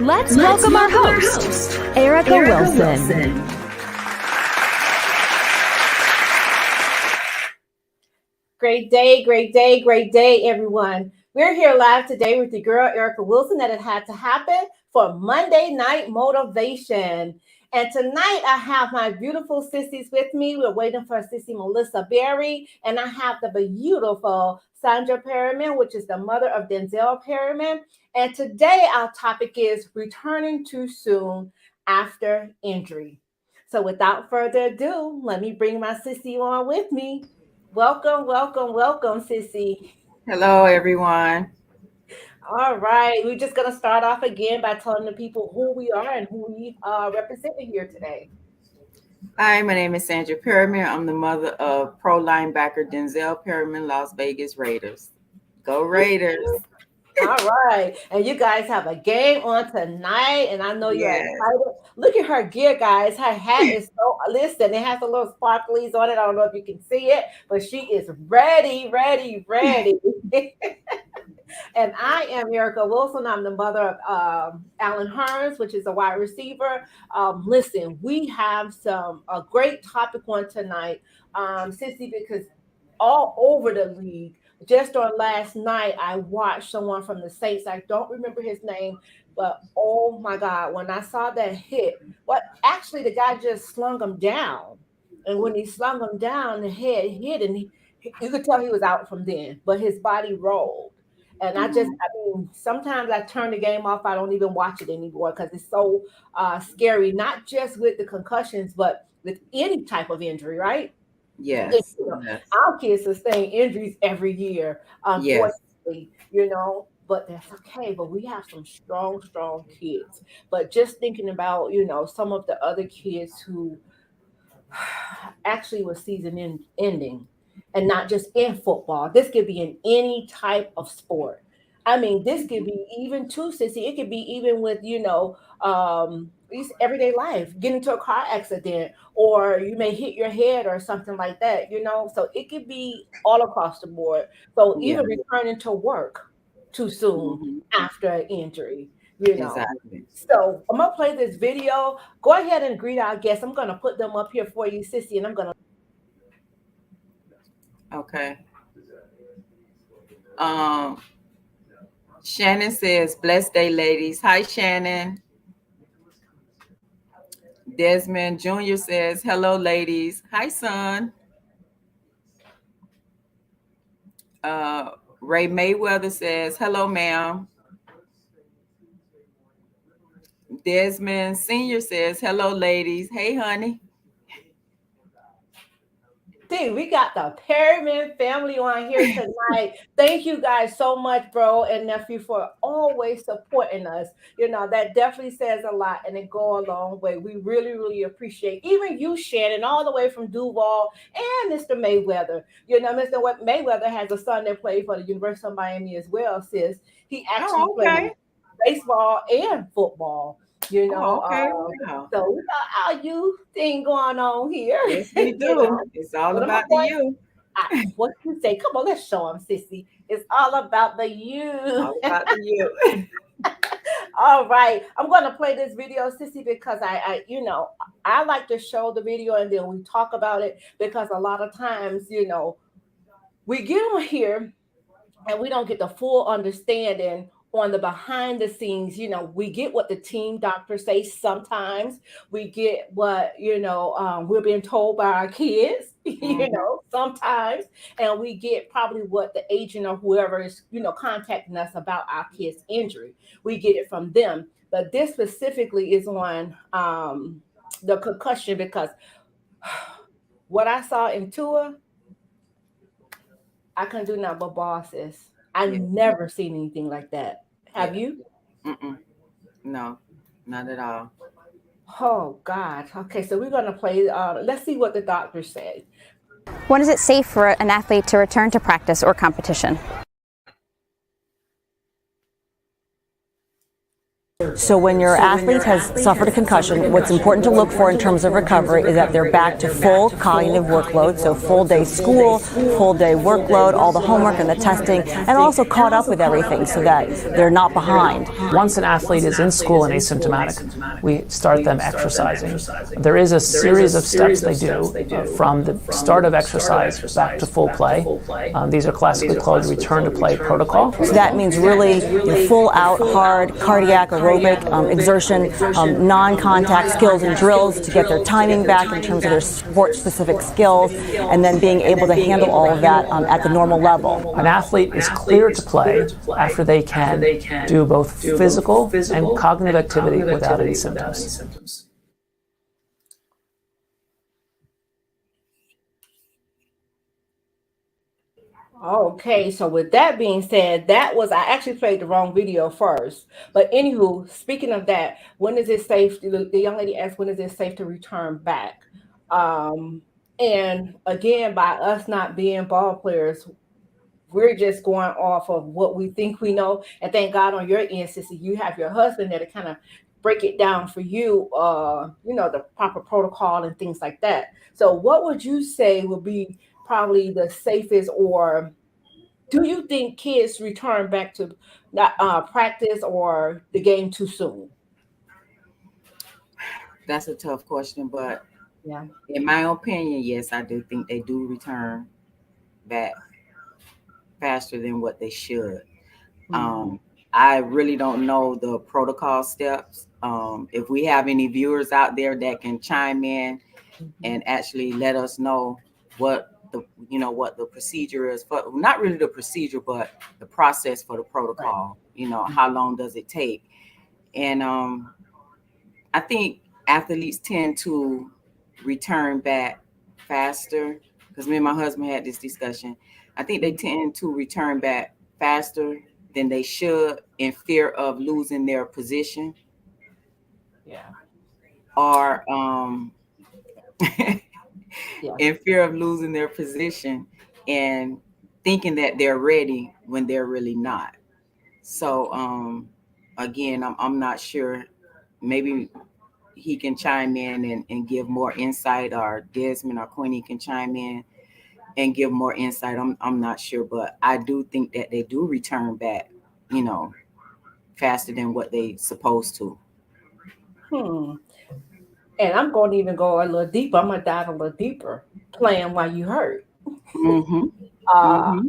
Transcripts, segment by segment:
Let's welcome our host, Erica Wilson. Great day, great day, great day, everyone. We're here live today with the girl, Erica Wilson, that it had to happen for Monday Night Motivation. And tonight I have my beautiful sissies with me. We're waiting for Sissy Melissa Berry. And I have the beautiful Sandra Perryman, which is the mother of Denzel Perryman. And today our topic is returning too soon after injury. So without further ado, let me bring my sissy on with me. Welcome, welcome, welcome, Sissy. Hello, everyone. All right, we're just going to start off again by telling the people who we are and who we are representing here today. Hi, my name is Sandra Perryman. I'm the mother of pro linebacker Denzel Perryman, Las Vegas Raiders. Go Raiders. All right, and you guys have a game on tonight, and I know you're excited. Look at her gear, guys. Her hat is so, listen, it has a little sparklies on it. I don't know if you can see it, but she is ready. And I am Erica Wilson. I'm the mother of Alan Hearns, which is a wide receiver. Listen, we have a great topic on tonight, Sissy, because all over the league, just on last night, I watched someone from the Saints. I don't remember his name, but oh my God, when I saw that hit, actually the guy just slung him down. And when he slung him down, the head hit, and you could tell he was out from then, but his body rolled. And I mean, sometimes I turn the game off. I don't even watch it anymore because it's so scary, not just with the concussions, but with any type of injury, right? Yes. Our kids sustain injuries every year, unfortunately, but that's okay. But we have some strong kids. But just thinking about, some of the other kids who actually was season ending, and not just in football. This could be in any type of sport. I mean, this could be even too, Sissy. It could be even with, everyday life, get into a car accident, or you may hit your head or something like that, So it could be all across the board. So even returning to work too soon after an injury, Exactly. So I'm going to play this video. Go ahead and greet our guests. I'm going to put them up here for you, Sissy, and I'm going to. Okay. Shannon says, blessed day, ladies. Hi, Shannon. Desmond Jr. says, hello, ladies. Hi, son. Ray Mayweather says, hello, ma'am. Desmond Sr. says, hello, ladies. Hey, honey. We got the Perryman family on here tonight. Thank you guys so much, bro and nephew, for always supporting us. That definitely says a lot, and it go a long way. We really, really appreciate even you, Shannon, all the way from Duval, and Mr. Mayweather. Mr. Mayweather has a son that played for the University of Miami as well, sis. He actually played baseball and football. So we got our youth thing going on here. Yes, we do. It's all about the youth. What you say? Come on, let's show them, Sissy. It's all about the youth. All about the youth. All right, I'm going to play this video, Sissy, because I like to show the video and then we talk about it, because a lot of times, we get on here and we don't get the full understanding on the behind the scenes. We get what the team doctors say. Sometimes we get what, we're being told by our kids, sometimes, and we get probably what the agent or whoever is, contacting us about our kids' injury. We get it from them. But this specifically is on the concussion, because what I saw in Tua, I couldn't do nothing but bosses. I've never seen anything like that. Have you? No, not at all. Oh, God. Okay, so we're going to play. Let's see what the doctors say. When is it safe for an athlete to return to practice or competition? So when your athlete has suffered a concussion, what's important to look for in terms of recovery is that they're back to full cognitive workload, so full day school, full day workload, all the homework and the testing, and also caught up with everything so that they're not behind. Once an athlete is in school and asymptomatic, we start them exercising. There is a series of steps they do from the start of exercise back to full play. These are classically called return to play protocol. So that means really full out, hard, cardiac, aerobic exertion, non-contact skills and drills to get their timing back in terms of their sport-specific skills, and then being able to handle all of that at the normal level. An athlete is clear to play after they can do both physical and cognitive activity without any symptoms. Okay, so with that being said, I actually played the wrong video first. But anywho, speaking of that, when is it safe? The young lady asked, when is it safe to return back? And again, by us not being ball players, we're just going off of what we think we know. And thank God on your end, sister, you have your husband there to kind of break it down for you, the proper protocol and things like that. So what would you say would be probably the safest, or do you think kids return back to practice or the game too soon? That's a tough question, but Yeah. in my opinion, yes, I do think they do return back faster than what they should. I really don't know the protocol steps. If we have any viewers out there that can chime in and actually let us know what the procedure is for, not really the procedure, but the process for the protocol, how long does it take? And I think athletes tend to return back faster, because me and my husband had this discussion. I think they tend to return back faster than they should in fear of losing their position. Yeah. Or Yeah. in fear of losing their position and thinking that they're ready when they're really not. So again, I'm not sure. Maybe he can chime in and give more insight, or Desmond or Queenie can chime in and give more insight. I'm not sure, but I do think that they do return back, faster than what they supposed to. And I'm going to even go a little deeper. I'm going to dive a little deeper. Playing while you hurt. I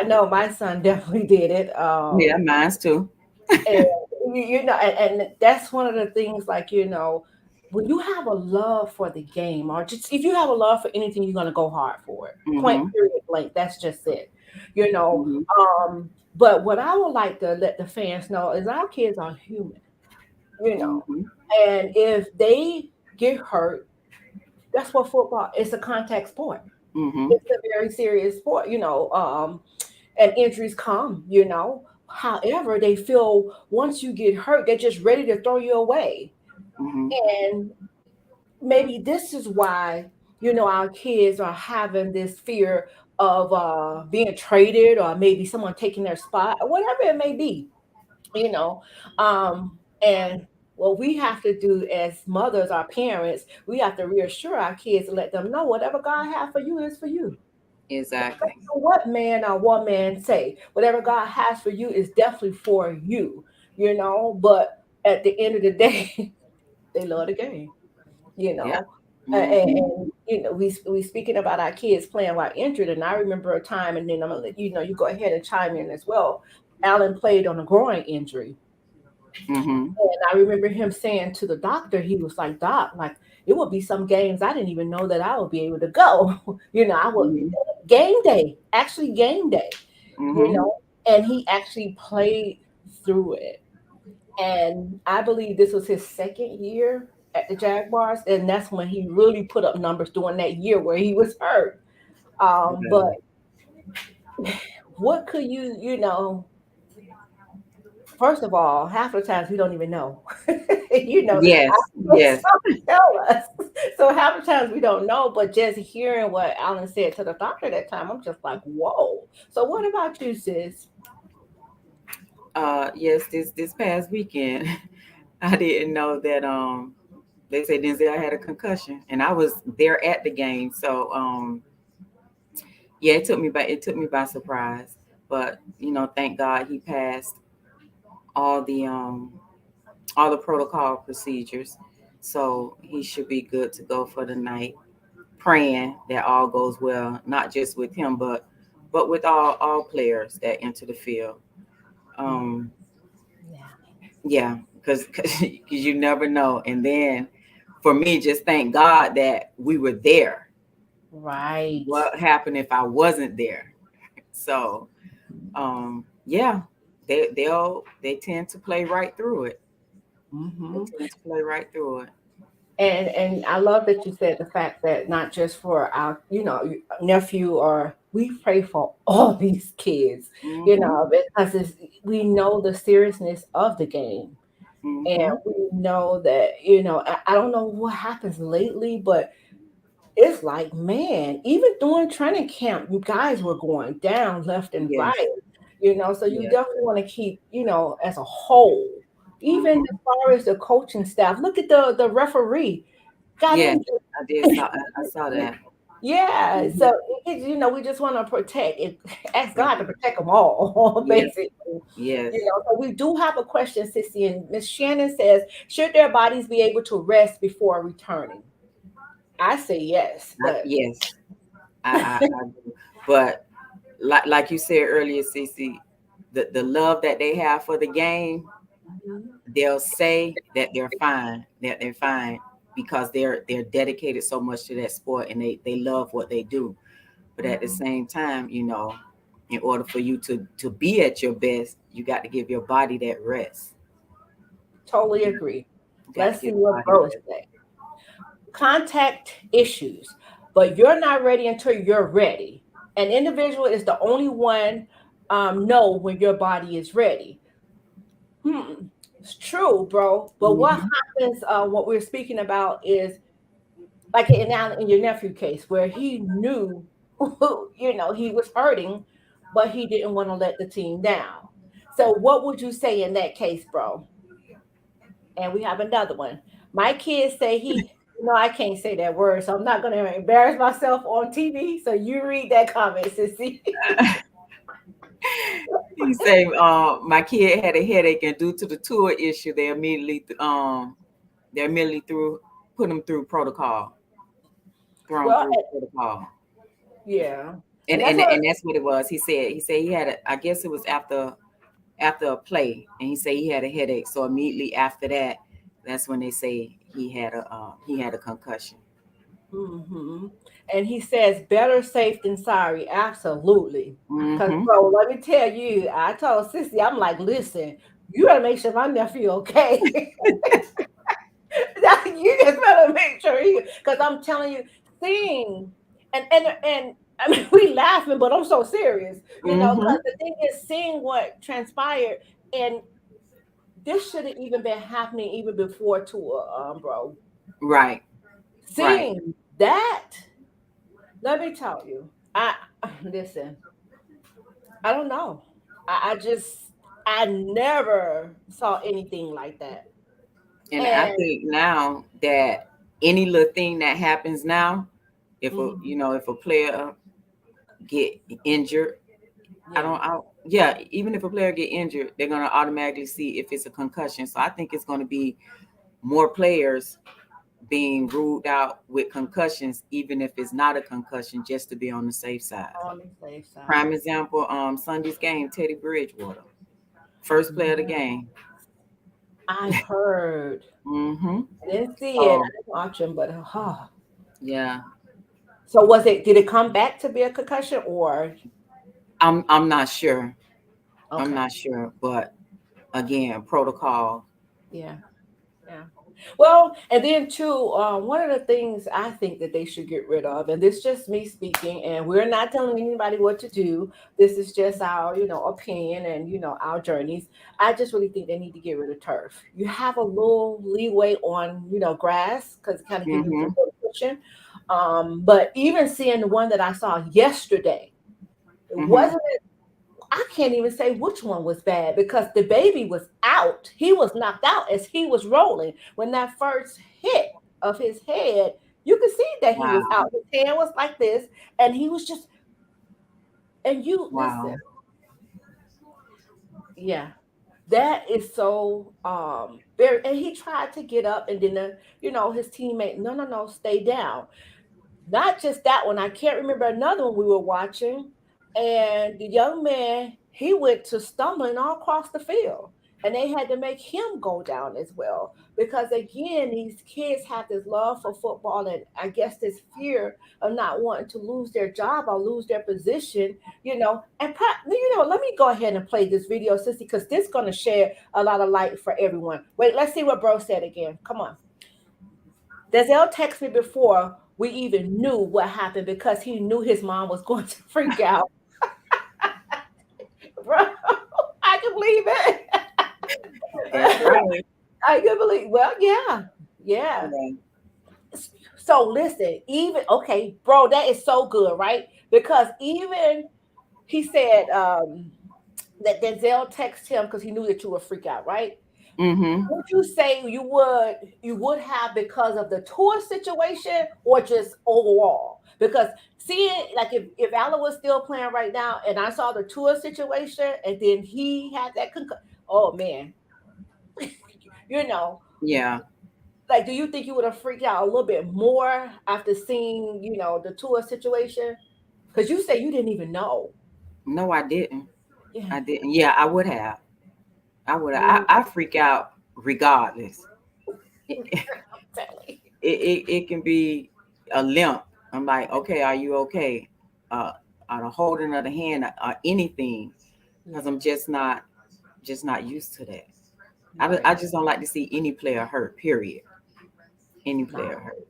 know my son definitely did it. Yeah, mine too. And that's one of the things, like, when you have a love for the game, or just if you have a love for anything, you're going to go hard for it. Point, period, blank. That's just it. But what I would like to let the fans know is our kids are human, and if they get hurt, that's what football is, a contact sport. It's a very serious sport, and injuries come, However, they feel once you get hurt, they're just ready to throw you away. And maybe this is why, our kids are having this fear of being traded, or maybe someone taking their spot, or whatever it may be, and what we have to do as mothers, our parents, we have to reassure our kids and let them know whatever God has for you is for you. Exactly. No matter what man or woman say, whatever God has for you is definitely for you, but at the end of the day, they love the game, Yeah. and we speaking about our kids playing while injured, and I remember a time, and then I'm gonna let you go ahead and chime in as well. Alan played on a groin injury. And I remember him saying to the doctor, he was like, "Doc, like, it would be some games I didn't even know that I would be able to go." I would game day, and he actually played through it. And I believe this was his second year at the Jaguars, and that's when he really put up numbers during that year where he was hurt. But what could first of all, half the times we don't even know. Yes. Tell us. So half the times we don't know, but just hearing what Alan said to the doctor that time, I'm just like, whoa. So what about you, sis? Yes, this past weekend, I didn't know that they said Denzel had a concussion, and I was there at the game. So yeah, it took me by surprise. But thank God he passed all the protocol procedures. So he should be good to go for the night. Praying that all goes well, not just with him, but with all players that enter the field. Um, yeah, because you never know. And then for me, just thank God that we were there. Right. What happened if I wasn't there? So yeah, they tend to play right through it. They tend to play right through it. And I love that you said the fact that not just for our, nephew, or we pray for all these kids, because we know the seriousness of the game. And we know that, I don't know what happens lately, but it's like, man, even during training camp, you guys were going down left and Yes. right, so you Yeah. definitely want to keep, as a whole, even as far as the coaching staff. Look at the referee got Yeah, injured. I saw that. Yeah, Mhm. so we just want to protect it, ask God to protect them all, Yes. basically. Yes. So we do have a question, Sissy, and Miss Shannon says, should their bodies be able to rest before returning? I say yes, but Yes. I do. But like you said earlier, Cece, the love that they have for the game, they'll say that they're fine because they're dedicated so much to that sport, and they love what they do. But at the same time, in order for you to be at your best, you got to give your body that rest. totally agree. You got to Let's see give your what body Bro rest. say. Contact issues, but you're not ready until you're ready. An individual is the only one know when your body is ready. It's true, bro. But what Mhm. happens? What we're speaking about is like in your nephew case, where he knew, he was hurting, but he didn't want to let the team down. So, what would you say in that case, bro? And we have another one. My kids say I can't say that word, so I'm not going to embarrass myself on TV. So you read that comment, Sissy. He say, my kid had a headache, and due to the tour issue, they immediately put him through protocol, thrown Well, through protocol. yeah, And and that's and what. and that's what it was. He said he had I guess it was after a play, and he said he had a headache. So immediately after that, that's when they say he had a concussion. hmm And he says, better safe than sorry. Absolutely. Because, Mm-hmm. bro, let me tell you, I told Sissy, I'm like, listen, you gotta make sure my nephew okay. You just better make sure because I'm telling you, seeing and I mean, we laughing, but I'm so serious, Mm-hmm. because the thing is, seeing what transpired, and this should have even been happening even before tour, bro. Right. Right. Seeing that, let me tell you, I listen. I don't know. I never saw anything like that, And I and think now that any little thing that happens now, if a mhm, you know if a player get injured, yeah. yeah, even if a player get injured, they're gonna automatically see if it's a concussion. So I think it's gonna be more players being ruled out with concussions, even if it's not a concussion, just to be on the safe side. On the safe side. Prime example, Sunday's game, Teddy Bridgewater, first player of the game. I heard. Mm-hmm. I didn't see it. I So didn't watch him, but yeah, so did it come back to be a concussion or I'm not sure. I'm okay. not sure, but again, protocol. Yeah. Yeah. Well, and then too, one of the things I think that they should get rid of, and this is just me speaking, and we're not telling anybody what to do. This is just our, opinion and our journeys. I just really think they need to get rid of turf. You have a little leeway on, grass because it kind of gives you some Mm-hmm. cushion. But even seeing the one that I saw yesterday, it Mm-hmm. wasn't. I can't even say which one was bad because the baby was out. He was knocked out as he was rolling. When that first hit of his head, you could see that he was Wow. out. His hand was like this, and he was just, and you Wow. listen, yeah. That is so very, and he tried to get up, and then his teammate, no, stay down. Not just that one, I can't remember another one we were watching, and the young man, he went to stumbling all across the field, and they had to make him go down as well because again, these kids have this love for football, and I guess this fear of not wanting to lose their job or lose their position, and let me go ahead and play this video, Sissy, because this is going to shed a lot of light for everyone. Wait, let's see what bro said again. Come on. Denzel texted me before we even knew what happened because he knew his mom was going to freak out. Bro, I can believe it. That's right. I can believe. Well, yeah. So listen, okay, bro, that is so good, right? Because even he said that Denzel texted him because he knew that you would freak out, right? Mm-hmm. Would you say you would have because of the tour situation or just overall? Because seeing like if Alan was still playing right now and I saw the tour situation and then he had that oh man. Yeah. Like, do you think you would have freaked out a little bit more after seeing, the tour situation? Because you say you didn't even know. No, I didn't. Yeah. I didn't. Yeah, I would have. I freak out regardless. It can be a limp. I'm like, okay, are you okay? On a holding of the hand or anything, because I'm just not used to that. I just don't like to see any player hurt. Period. Any player hurt.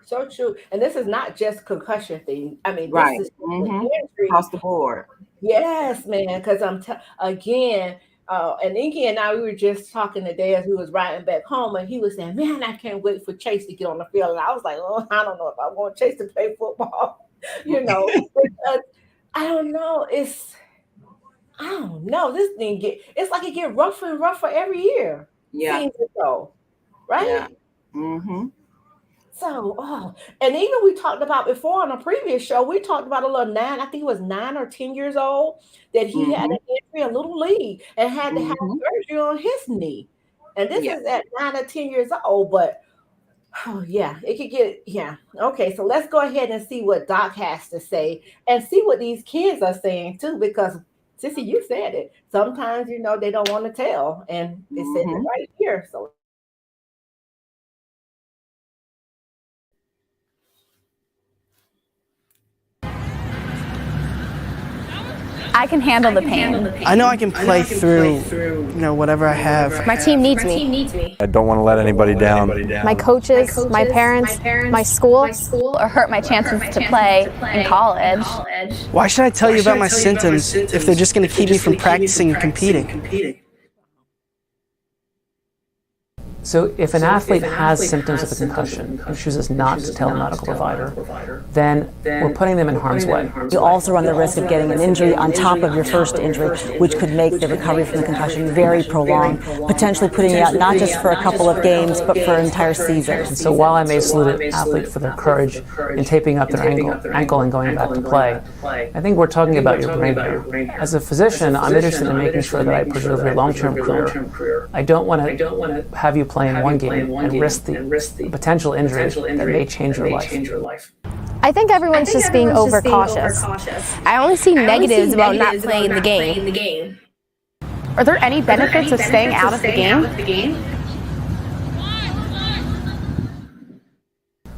So true. And this is not just concussion thing. I mean, right. This is mm-hmm. injury. Across the board. Yes, man. Because again, and Inky and I, we were just talking today as we was riding back home, and he was saying, "Man, I can't wait for Chase to get on the field." And I was like, "Oh, I don't know if I want Chase to play football," because I don't know. I don't know. This thing it's like it get rougher and rougher every year. Yeah. Seems as though, right? Yeah. Mm-hmm. So, and even we talked about before on a previous show, we talked about a little I think he was 9 or 10 years old, that he had an injury, a little league, and had to have surgery on his knee. And this is at 9 or 10 years old, but it could get, Okay, so let's go ahead and see what Doc has to say and see what these kids are saying too, because Sissy, you said it. Sometimes, they don't want to tell, and it says it right here. So I can handle the pain. I know I can play through, whatever I have. My team needs me. I don't want to let anybody down. My coaches, my parents, my school, or hurt my chances to play in college. Why should I tell you about my symptoms if they're just going to keep me from practicing and competing? So if an athlete has symptoms of a concussion and chooses not to tell a medical provider, then we're putting them in harm's way. You also run the risk of getting an injury on top of your first injury, which could make the recovery from the concussion very prolonged, potentially putting you out not just for a couple of games, but for an entire season. And so while I may salute an athlete for their courage in taping up their ankle and going back to play, I think we're talking about your brain here. As a physician, I'm interested in making sure that I preserve your long-term career. I don't want to have you play in one game and risk the potential injury that may change your life. I think everyone's just being overcautious. I only see negatives about not playing the game. Are there any benefits of staying out of the game?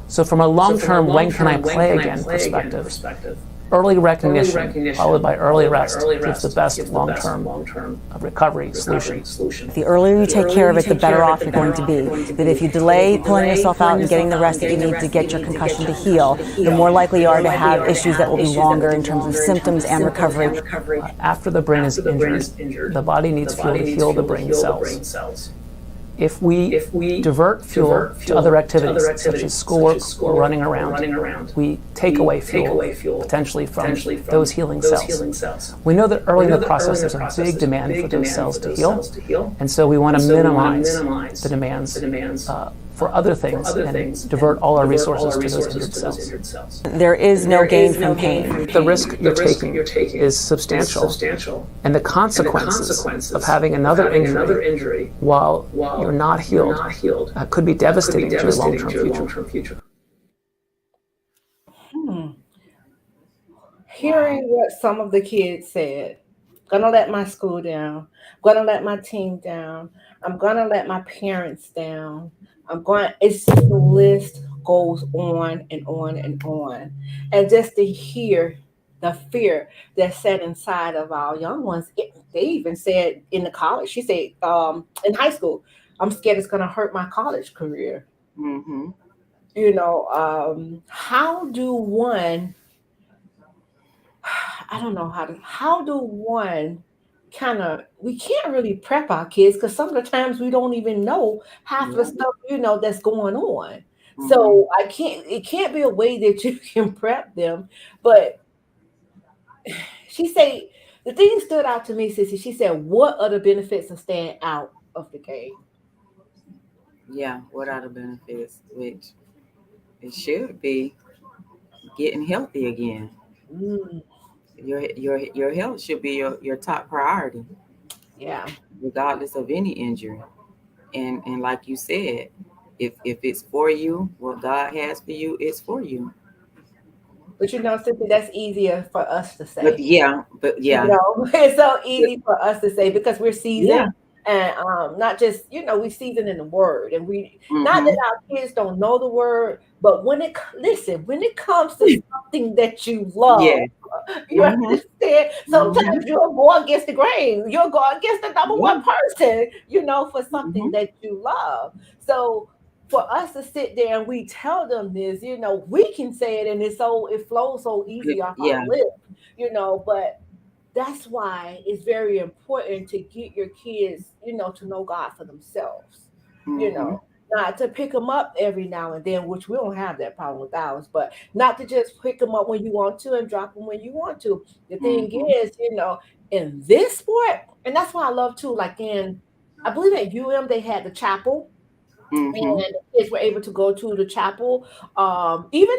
So from a long-term when can I play again perspective, early recognition followed by early rest gives the best long-term recovery solution. The earlier you take care of it, the better off you're going to be. That if you delay pulling yourself out and getting the rest that you need to get your concussion to heal, the more likely you are to have issues that will be longer in terms of symptoms and recovery. After the brain is injured, the body needs fuel to heal the brain cells. If we divert fuel to other activities such as schoolwork or running around, we take away fuel potentially from those healing cells. We know that early in the process there's a big demand for those cells to heal, and so we want to minimize the demands for other things and divert all our resources to those injured cells. There is no gain from pain. The risk you're taking is substantial, and the consequences of having another injury while you're not healed could be devastating to your long-term future. Hearing what some of the kids said, gonna let my school down, gonna let my team down, I'm gonna let my parents down. It's the list goes on and on and on. And just to hear the fear that's set inside of our young ones, they even said in the college, she said in high school, I'm scared it's gonna hurt my college career. Mm-hmm. You know, how do one, I don't know how do one we can't really prep our kids because some of the times we don't even know half the stuff, that's going on. Mm-hmm. So it can't be a way that you can prep them. But she said, the thing stood out to me, Sissy, she said, what are the benefits of staying out of the game? Yeah, what are the benefits? Which it should be getting healthy again. Mm, Your health should be your top priority, yeah. regardless of any injury. And like you said, if it's for you, what God has for you, it's for you. But Sissy, that's easier for us to say. But yeah. It's so easy for us to say because we're seasoned. Yeah. And not just, we season in the word, and we not Mm-hmm. that our kids don't know the word, but when it comes to something that you love, Yeah. you Mm-hmm. understand. Sometimes you'll go against the grain, you'll go against the number one person, for something that you love. So for us to sit there and we tell them this, we can say it and it flows so easy off our lips, but that's why it's very important to get your kids, to know God for themselves, Mm-hmm. not to pick them up every now and then, which we don't have that problem with ours, but not to just pick them up when you want to and drop them when you want to. The thing is, in this sport, and that's why I love too, like I believe at UM, they had the chapel. Mm-hmm. And the kids were able to go to the chapel. Even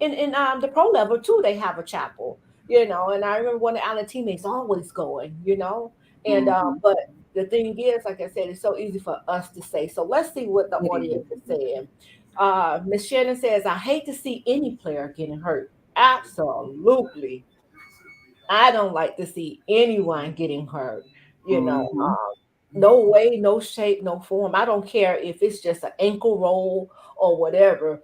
in the pro level too, they have a chapel. And I remember one of our teammates always going. And but the thing is, like I said, it's so easy for us to say. So let's see what the audience is saying. Miss Shannon says, "I hate to see any player getting hurt. Absolutely, I don't like to see anyone getting hurt. No way, no shape, no form. I don't care if it's just an ankle roll or whatever.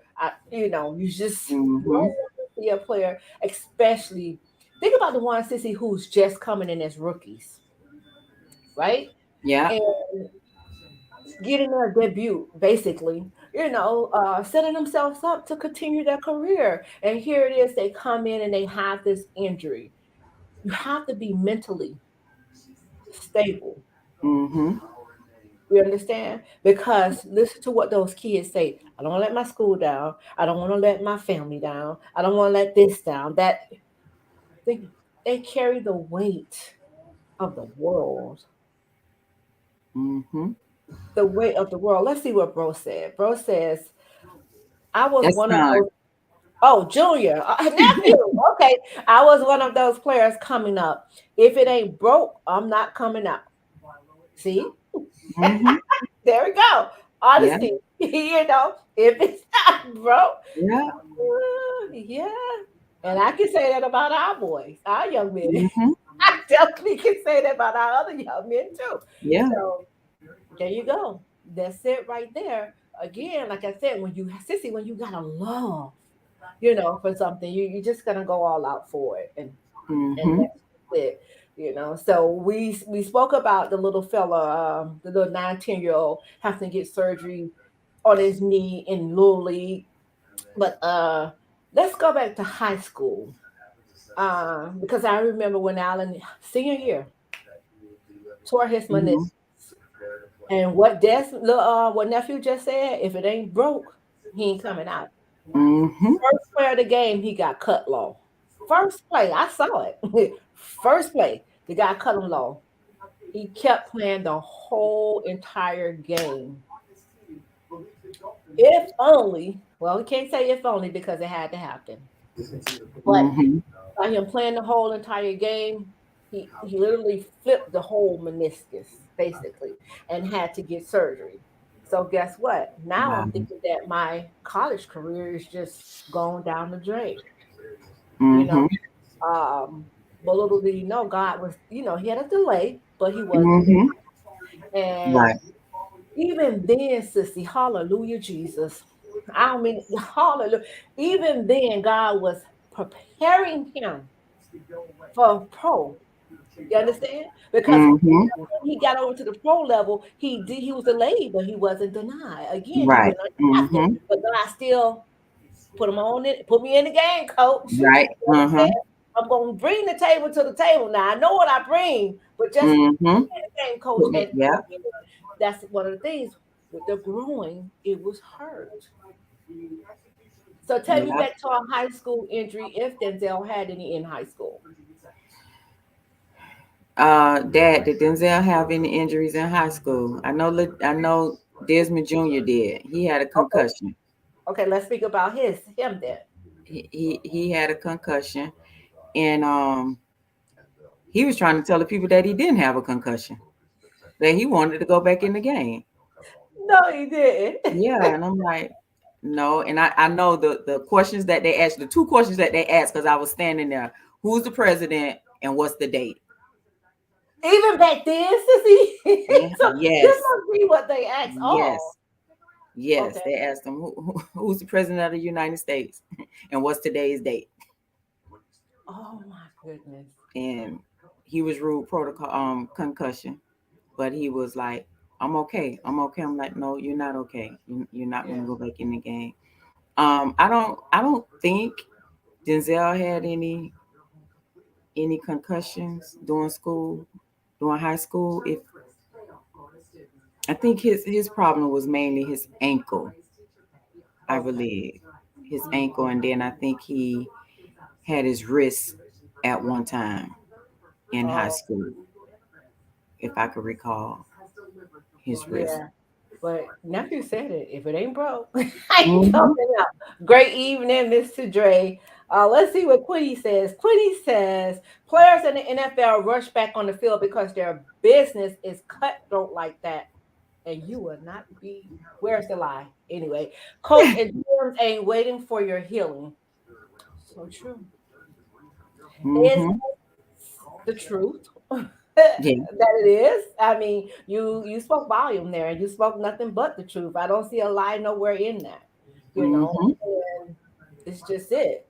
You just don't want to see a player, especially think about the one, Sissy, who's just coming in as rookies, right? Yeah. And getting their debut, basically, setting themselves up to continue their career. And here it is, they come in and they have this injury. You have to be mentally stable. Mm-hmm. You understand? Because listen to what those kids say. I don't want to let my school down. I don't want to let my family down. I don't want to let this down. That they carry the weight of the world. Mm-hmm. The weight of the world. Let's see what Bro said. Bro says, I was That's one not. of those. Oh, Junior, nephew. Okay. I was one of those players coming up. If it ain't broke, I'm not coming out. See? Mm-hmm. There we go. Honesty. If it's not broke. Yeah. Yeah. And I can say that about our boys, our young men. Mm-hmm. I definitely can say that about our other young men too. Yeah. So there you go. That's it right there. Again, like I said, when you got a love, for something, you're just gonna go all out for it. And Mm-hmm. that's it. So we spoke about the little fella, the little 9-10-year-old having to get surgery on his knee in Little League. But let's go back to high school. Because I remember when Alan, senior year, tore his meniscus. And what what nephew just said, if it ain't broke, he ain't coming out. Mm-hmm. First play of the game, he got cut low. First play, I saw it. First play, the guy cut him low. He kept playing the whole entire game. If only, well, we can't say if only because it had to happen. But Mm-hmm. by him playing the whole entire game, he literally flipped the whole meniscus, basically, and had to get surgery. So guess what? Now Wow. I'm thinking that my college career is just going down the drain. You know, Mm-hmm. but little did he know, God was, he had a delay, but he wasn't. Mm-hmm. And Right. even then, sissy, hallelujah, Jesus. I don't mean hallelujah. Even then, God was preparing him for pro. You understand? Because Mm-hmm. when he got over to the pro level, he was delayed, but he wasn't denied. Again, he Right. went undrafted, Mm-hmm. but God still put me in the game, coach. Right. You Uh-huh. understand? I'm gonna bring the table to the table. Now I know what I bring, but just Mm-hmm. in the game, coach. And Yeah. that's one of the things with the growing, it was hurt. So take me Yeah. back to our high school injury if Denzel had any in high school. Dad, did Denzel have any injuries in high school? I know Desmond Jr. did. He had a Okay. concussion. Okay, let's speak about him then. He had a concussion, and he was trying to tell the people that he didn't have a concussion, that he wanted to go back in the game. No, he didn't. Yeah, and I'm like, no. And I know the questions that they asked, the two questions that they asked, because I was standing there. Who's the president and what's the date? Even back then, sissy. Yeah. So this Yes. must be what they asked all. Yes. Yes. Okay. They asked him who's the president of the United States and what's today's date. Oh my goodness. And he was ruled protocol concussion, but he was like, I'm okay. I'm okay. I'm like, no, you're not okay. You're not Yeah. going to go back in the game. I don't think Denzel had any concussions during high school. If I think his problem was mainly his ankle, I Okay. believe. His ankle, and then I think he had his wrist at one time in high Oh school, if I could recall his wrist. yeah. But nephew said it. If it ain't broke, I ain't Mm-hmm. coming out. Great evening, Mr. Dre. Let's see what Quinny says. Quinny says players in the NFL rush back on the field because their business is cutthroat like that. And you will not be. Where's the lie? Anyway, coach and GMs ain't waiting for your healing. So true. Is Mm-hmm. the truth Yeah. that it is? I mean, you spoke volume there, and you spoke nothing but the truth. I don't see a lie nowhere in that. Mm-hmm. And it's just it.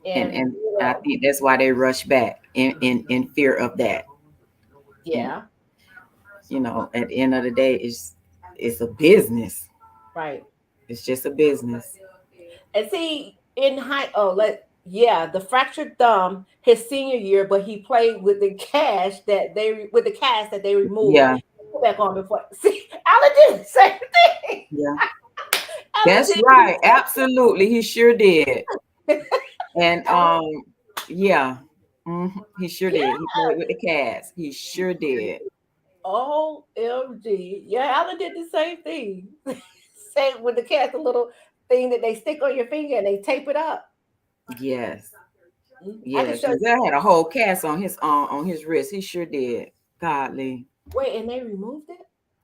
And And and I think that's why they rush back in fear of that. And yeah, at the end of the day, it's a business. right. It's just a business. And see, in high, the fractured thumb his senior year, but he played with the cast that they removed. Yeah. Put back on before. See, Alan did the same thing. Yeah. Alan That's did right. Absolutely. He sure did. And Alan, yeah. He sure yeah. did. He played with the Cavs. He sure did. OMG. Yeah, Alan did the same thing. Same with the cast, the little thing that they stick on your finger and they tape it up. Yes. I can Yes. show you. Denzel had a whole cast on his wrist. He sure did. Godly. Wait, and they removed it?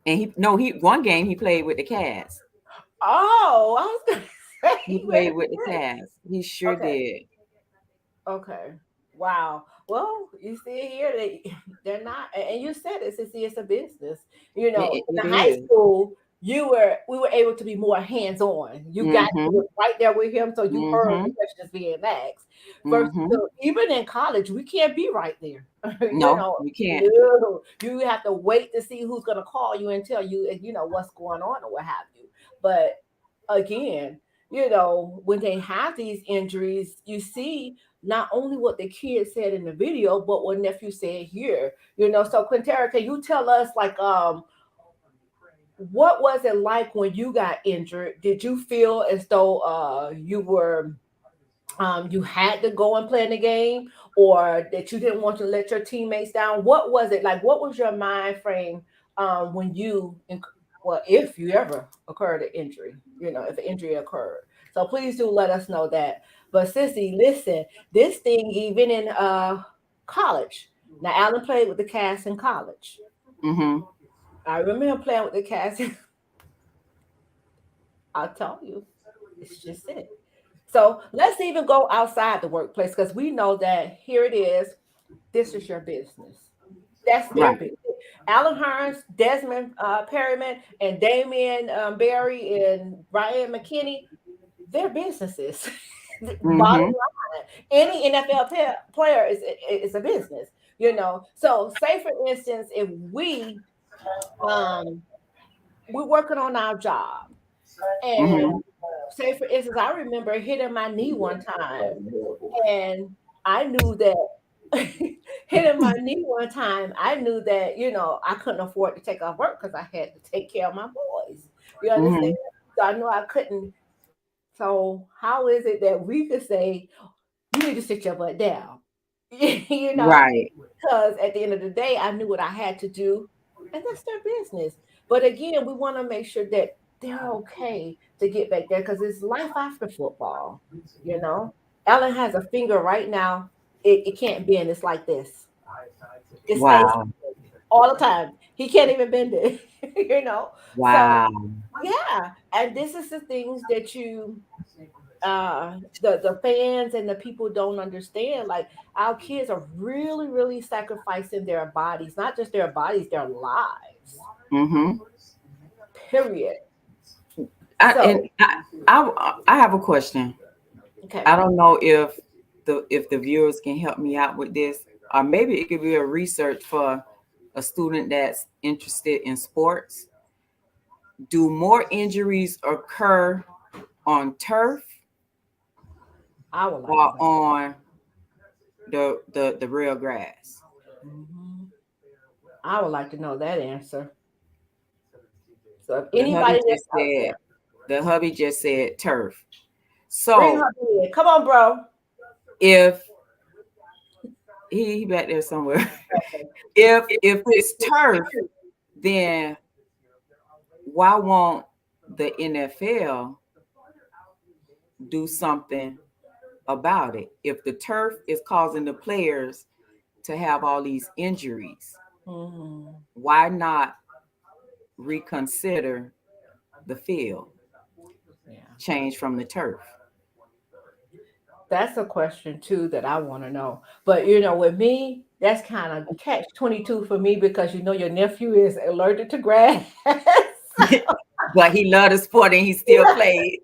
And he one game he played with the Cavs. Oh, I was gonna say He wait played a with the minute. Cavs. He sure Okay. did. Okay. Wow. Well, you see here they're not, and you said it, Sissy, it's a business. In It the high is. school, we were able to be more hands-on. You got you Mm-hmm. were right there with him, so you heard Mm-hmm. the questions being asked. Versus Mm-hmm. even in college, we can't be right there. No, you can't. No, you have to wait to see who's gonna call you and tell you, what's going on or what have you. But again, when they have these injuries, you see not only what the kid said in the video, but what nephew said here. So Quintera, can you tell us like what was it like when you got injured? Did you feel as though you were you had to go and play in the game, or that you didn't want to let your teammates down? What was it like? What was your mind frame when well, if you ever occurred an injury, if an injury occurred? So please do let us know that. But Sissy, listen, this thing even in college. Now, Alan played with the Cats in college. Mm-hmm. I remember him playing with the Cats. I'll tell you, it's just it. So let's even go outside the workplace, because we know that here it is. This is your business. That's their Right. business. Alan Hearns, Desmond Perryman, and Damian Barry and Bryant McKinnie, their businesses. Bottom Mm-hmm. line, any NFL player is a business. So say for instance, if um, we're working on our job, Mm-hmm. and say for instance, I remember hitting my knee one time, and I knew that hitting my knee one time, I knew that, I couldn't afford to take off work because I had to take care of my boys. You Mm-hmm. understand? So I knew I couldn't. So how is it that we could say, you need to sit your butt down? you know, Right. because at the end of the day, I knew what I had to do, and that's their business. But again, we want to make sure that they're okay to get back there, because it's life after football. You know, Ellen has a finger right now. It can't bend. It's like this. It stays Wow. all the time. He can't even bend it. So Wow. yeah, and this is the things that the fans and the people don't understand. Like, our kids are really, really sacrificing their bodies, not just their bodies, their lives. Mm-hmm. Period. I, So and I have a question. okay, I don't know if the viewers can help me out with this, or maybe it could be a research for a student that's interested in sports. Do more injuries occur on turf I would like to or know. on the real grass? Mhm. I would like to know that answer. So if The hubby anybody that's just out said there, the hubby just said turf. bring So her in. Come on, bro. if he back there somewhere, if it's turf, then why won't the NFL do something about it? If the turf is causing the players to have all these injuries, Mhm. why not reconsider the field, Yeah, change from the turf? that's a question too that I want to know. But with me, that's kind of catch-22 for me, because your nephew is allergic to grass. But he loved the sport and he still played.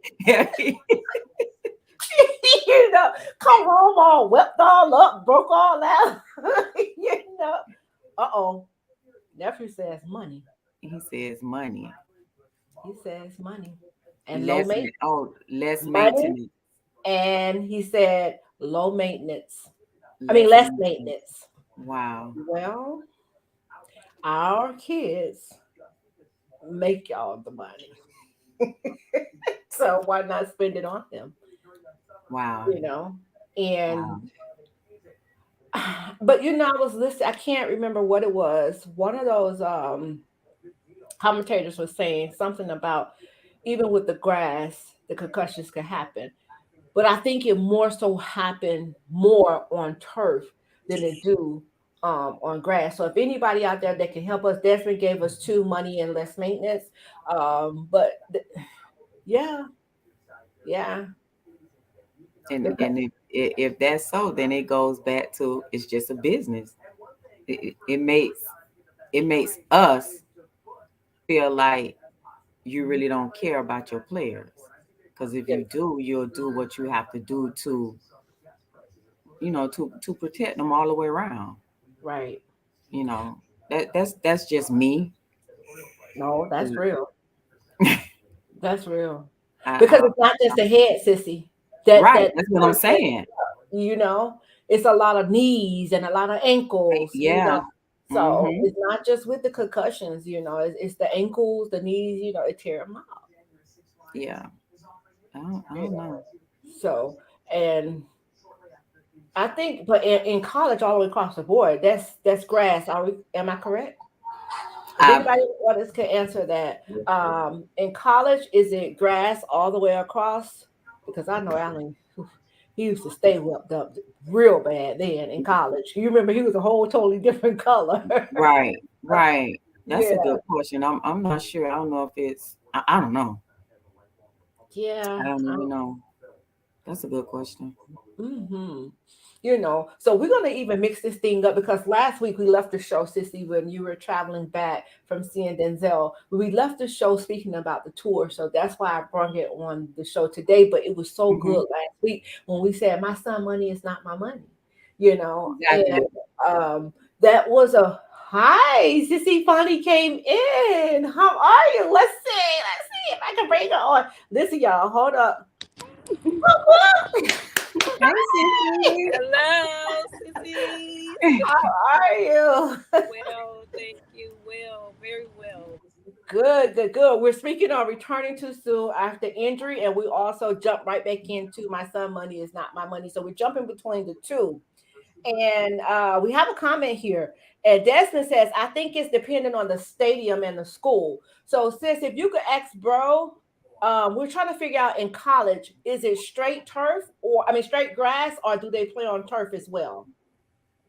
Come home all wept all up, broke all out. you know. Uh-oh. Nephew says money. He says money. He says money. And low Less maintenance. less Money. maintenance. And he said low maintenance. I mean Less less maintenance. maintenance. Wow. Well, our kids make y'all the money. So why not spend it on them? Wow. You know? And Wow. but I was listening, I can't remember what it was. One of those commentators was saying something about, even with the grass, the concussions can happen. But I think it more so happened more on turf than it do on grass. So if anybody out there that can help us, Desmond gave us two: money and less maintenance. Yeah, yeah. And The, if that's so, then it goes back to it's just a business. It makes us feel like you really don't care about your players. Because if you do, you'll do what you have to do to, to protect them all the way around. right. You know, that's just me. No, that's real. That's real. I, Because I, it's not just the head, sissy. right. That That's what I'm saying. you know, it's a lot of knees and a lot of ankles. Yeah. So it's not just with the concussions, it's the ankles, the knees, it tear them up. Yeah. I don't know. So, and I think, but in college, all the way across the board, that's grass. Am I correct? If anybody else can answer that, in college, is it grass all the way across? Because I know Alan, he used to stay whipped up real bad then in college. You remember he was a whole totally different color. Right. That's Yeah. a good question. I'm not sure. I don't know if it's. I don't know. Yeah. I don't even know. That's a good question. Mm-hmm. So we're going to even mix this thing up because last week we left the show, Sissy, when you were traveling back from seeing Denzel. We left the show speaking about the tour. So that's why I brought it on the show today. But it was so good last week when we said, my son money is not my money, Exactly. and that was a hi. Sissy finally came in. How are you? Let's see if I can bring her on. Listen, y'all, hold up. Hey, Sissy. Hello, Sissy. How are you? Well, thank you. Well, very well. Good. We're speaking on returning too soon after injury, and we also jump right back into my son money is not my money. So we're jumping between the two. And we have a comment here. And Desmond says, I think it's dependent on the stadium and the school. So sis, if you could ask bro, we're trying to figure out in college, is it straight straight grass, or do they play on turf as well?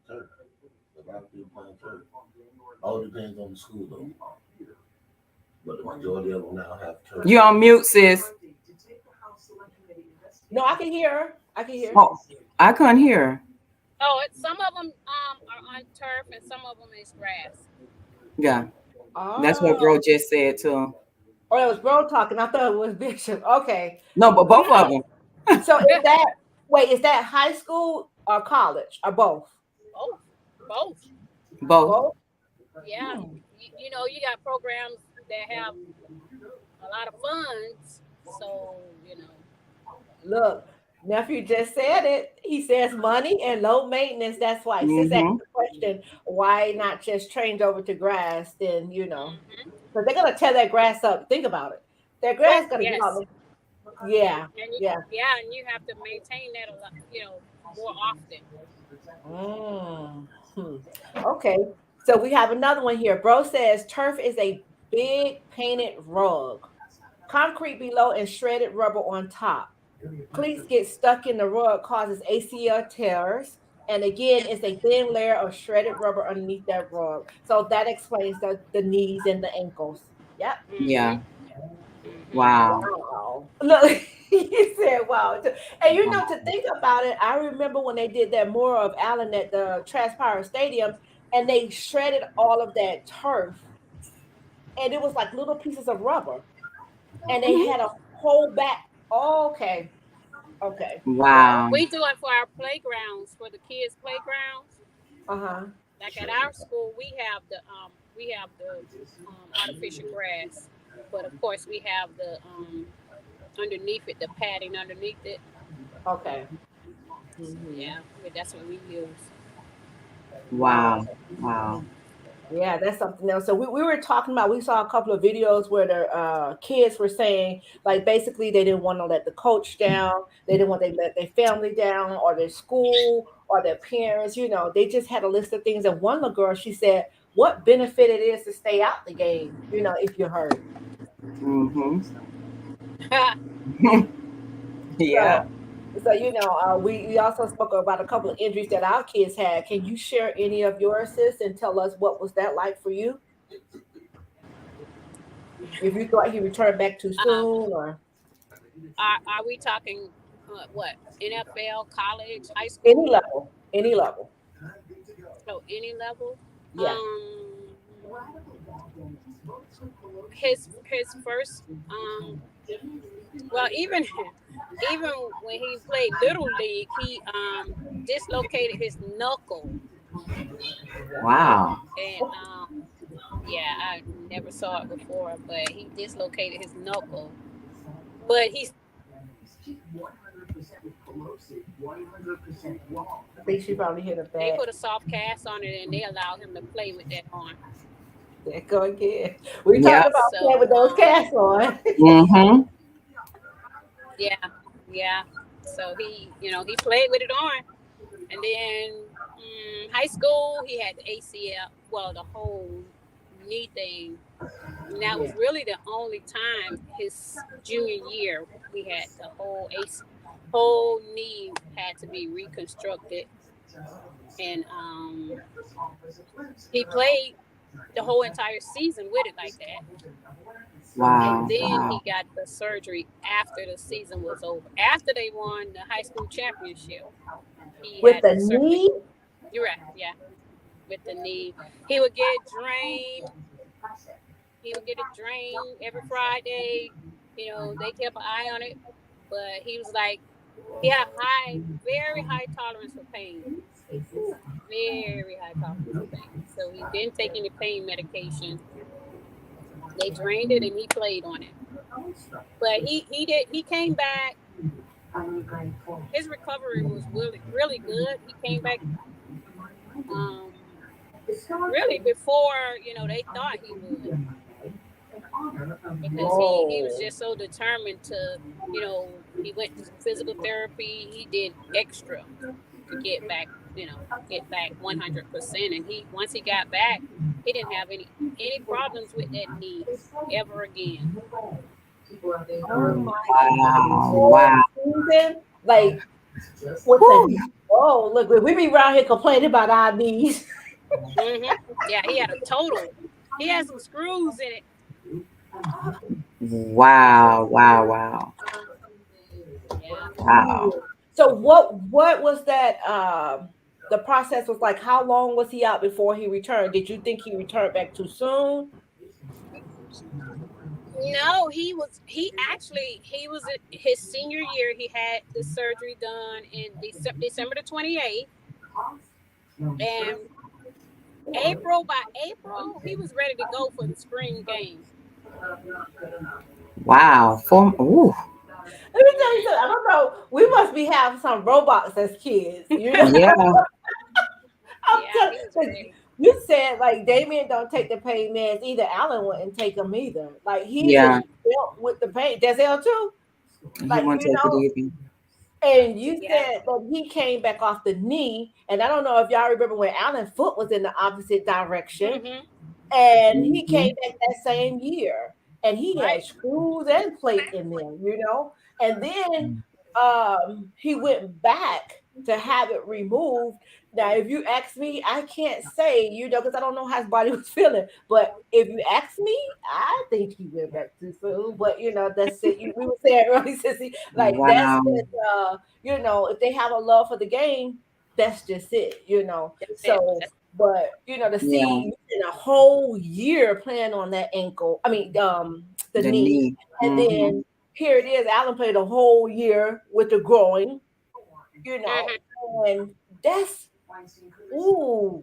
Turf. A lot of people playing turf. All depends on the school though. But the majority of them now have turf. You on mute, sis. No, I can hear her. Oh, I couldn't hear her. Oh, some of them are on turf and some of them is grass. Yeah. That's what bro just said too. Oh, it was bro talking. I thought it was Bishop. Okay. No, but both of them. So is that high school or college or both? Both. Yeah. You got programs that have a lot of funds. So, Look, nephew just said it. He says money and low maintenance. That's why. Since that's the question, why not just change over to grass? Then because they're gonna tear that grass up. Think about it. That grass gonna be all. Yeah. And you have to maintain that a lot, more often. Okay. So we have another one here. Bro says turf is a big painted rug, concrete below and shredded rubber on top. Cleats get stuck in the rug, causes ACL tears. And again, it's a thin layer of shredded rubber underneath that rug. So that explains the knees and the ankles. Yep. Yeah. Wow. Look, he said, wow. And to think about it, I remember when they did that more of Allen at the Transpire Stadium, and they shredded all of that turf. And it was like little pieces of rubber. And they had a whole back. Okay. Wow. We do it for our playgrounds, for the kids' playgrounds. Like at our school, we have the artificial grass, but of course we have the underneath it, the padding underneath it. Okay. Yeah, that's what we use. Wow. Yeah, that's something else. So we were talking about, we saw a couple of videos where the kids were saying, like, basically they didn't want to let the coach down. They didn't want to let their family down or their school or their parents. They just had a list of things. And one little girl, she said, what benefit it is to stay out the game, if you're hurt. Yeah. So, we also spoke about a couple of injuries that our kids had. Can you share any of yours, sis, and tell us what was that like for you? If you thought he returned back too soon, or are we talking what? NFL, college, high school? Any level. So any level? Yeah. His first well, even when he played Little League, he dislocated his knuckle. Wow. And I never saw it before, but he dislocated his knuckle. But he I think she probably hit a They bat. put a soft cast on it and they allowed him to play with that arm. There go again. We Yeah. talked about playing with So those casts on. Mm-hmm. yeah, yeah. So he played with it on, and then high school he had the ACL, well, the whole knee thing. And that was really the only time his junior year we had the whole knee had to be reconstructed, and he played the whole entire season with it like that. Wow. And then Wow. he got the surgery after the season was over. After they won the high school championship, he With had the the surgery. knee? You're right, yeah. With the knee, he would get it drained. He would get it drained every Friday. They kept an eye on it, but he was like, he had a very high tolerance for pain. Very high tolerance for pain. So he didn't take any pain medication. They drained it and he played on it. But he came back. His recovery was really, really good. He came back really before, they thought he would. Because he was just so determined to, he went to physical therapy. He did extra to get back 100%. And once he got back, he didn't have any problems with that knee ever again. Wow. Like, what the? Oh, look, we be around here complaining about our knees. Yeah, he had a total. He had some screws in it. Wow. Wow. Yeah. Wow. So what was that? The process was like, how long was he out before he returned? Did you think he returned back too soon? No, he was his senior year. He had the surgery done in December the 28th, and by April he was ready to go for the spring game. Wow. Ooh. Let me tell you something. I don't know. We must be having some robots as kids. Yeah. You said like Damien don't take the pain meds either. Alan wouldn't take them either. Like he just dealt with the pain. Denzel too. Like He won't take it either. And you said that he came back off the knee, and I don't know if y'all remember when Alan's foot was in the opposite direction, and he came back that same year, and he had screws and plate in there, and then he went back to have it removed. Now, if you ask me, I can't say, because I don't know how his body was feeling. But if you ask me, I think he went back too soon. But that's it. We were saying earlier, Sissy, like that's it. If they have a love for the game, that's just it. So, but to see in a whole year playing on that ankle, I mean, the knee, and then here it is. Alan played a whole year with the groin, and that's. Ooh,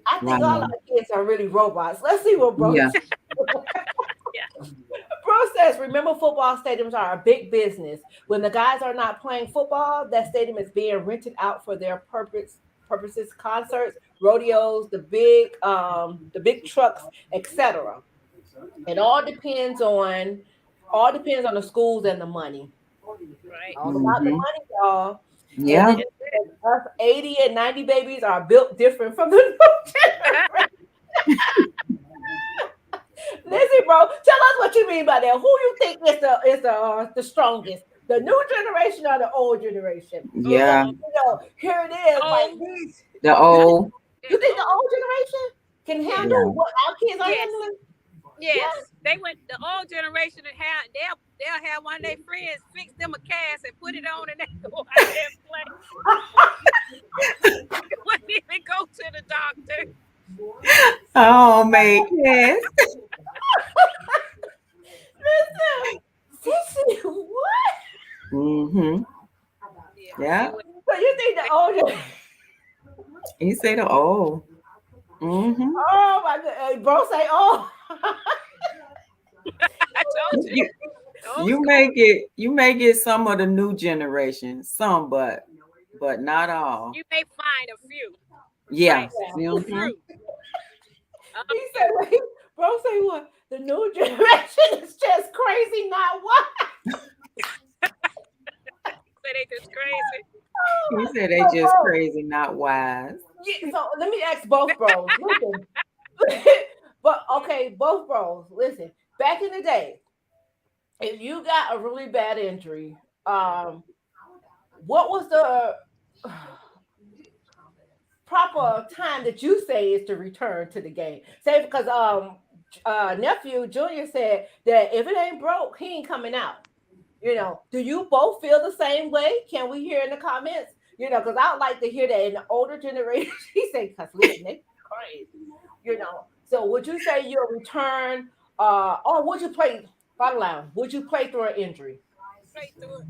I think all our kids are really robots. Let's see what Bro says. Bro says, remember, football stadiums are a big business. When the guys are not playing football, that stadium is being rented out for their purposes, concerts, rodeos, the big trucks, etc. It all depends on the schools and the money. Right. All about the money, y'all. Yeah. Us 80 and 90 babies are built different from the new generation. Listen, bro, tell us what you mean by that. Who you think is the strongest? The new generation or the old generation? Yeah. Here it is. Like the old. You think the old generation can handle what our kids are handling? Yes. They went the old generation and they'll have one of their friends fix them a cast and put it on and they go out there and play. Wouldn't even go to the doctor. Oh, mate, yes. Listen, Sissy, what? Mm-hmm. Yeah. So you think the old? He said the old. Mm-hmm. Oh my God, bro, say oh. I told you. You may get some of the new generation, some, but not all. You may find a few. Yeah. Right? A few. He said, wait, bro, say what? The new generation is just crazy, not what? Say they just crazy. He said they just crazy, not wise. Yeah, so let me ask both bros. Listen. But okay, both bros, listen. Back in the day, if you got a really bad injury, what was the proper time that you say is to return to the game? Say because nephew Junior said that if it ain't broke, he ain't coming out. Do you both feel the same way? Can we hear in the comments? Because I would like to hear that in the older generation. He said, because listen, they crazy. So would you say you'll return, or would you play? Bottom line, would you play through an injury? Play through it.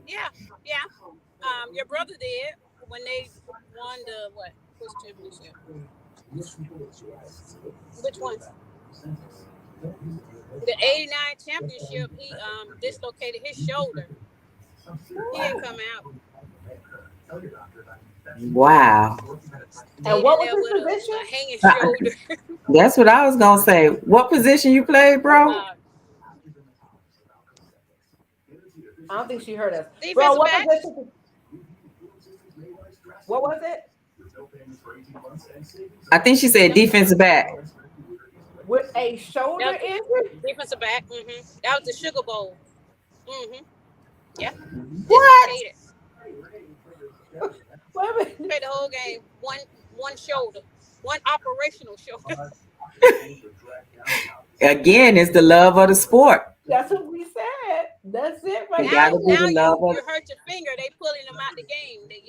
Yeah. Your brother did when they won the which championship? Which one? The '89 championship. He dislocated his shoulder. He didn't come out. Wow. And what was his position? A hanging shoulder. That's what I was gonna say. What position you played, bro? I don't think she heard us. Bro, what position? What was it? I think she said defensive back. With a shoulder injury? Defensive back. Mm-hmm. That was the Sugar Bowl. Mm-hmm. Yeah. What? Played the whole game. One shoulder. One operational shoulder. Again, it's the love of the sport. That's what we said. That's it right now. Gotta be the love You hurt your finger. They pulling them out the game. They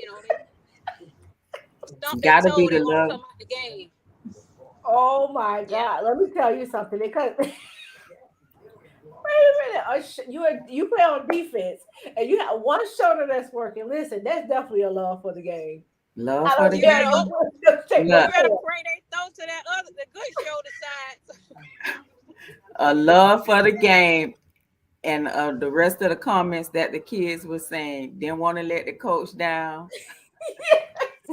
gotta be the love. Come out the game. Oh my God! Let me tell you something. Because wait a minute, you play on defense and you have one shoulder that's working. Listen, that's definitely a love for the game. Love for the game. You better pray they throw to that the good shoulder side. A love for the game, and the rest of the comments that the kids were saying, didn't want to let the coach down.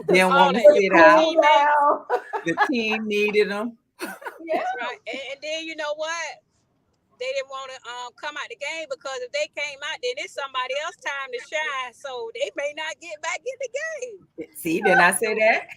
Didn't want to sit out. The team needed them. Yeah. That's right. And then you know what? They didn't want to come out the game because if they came out, then it's somebody else's time to shine. So they may not get back in the game. See, didn't I say that?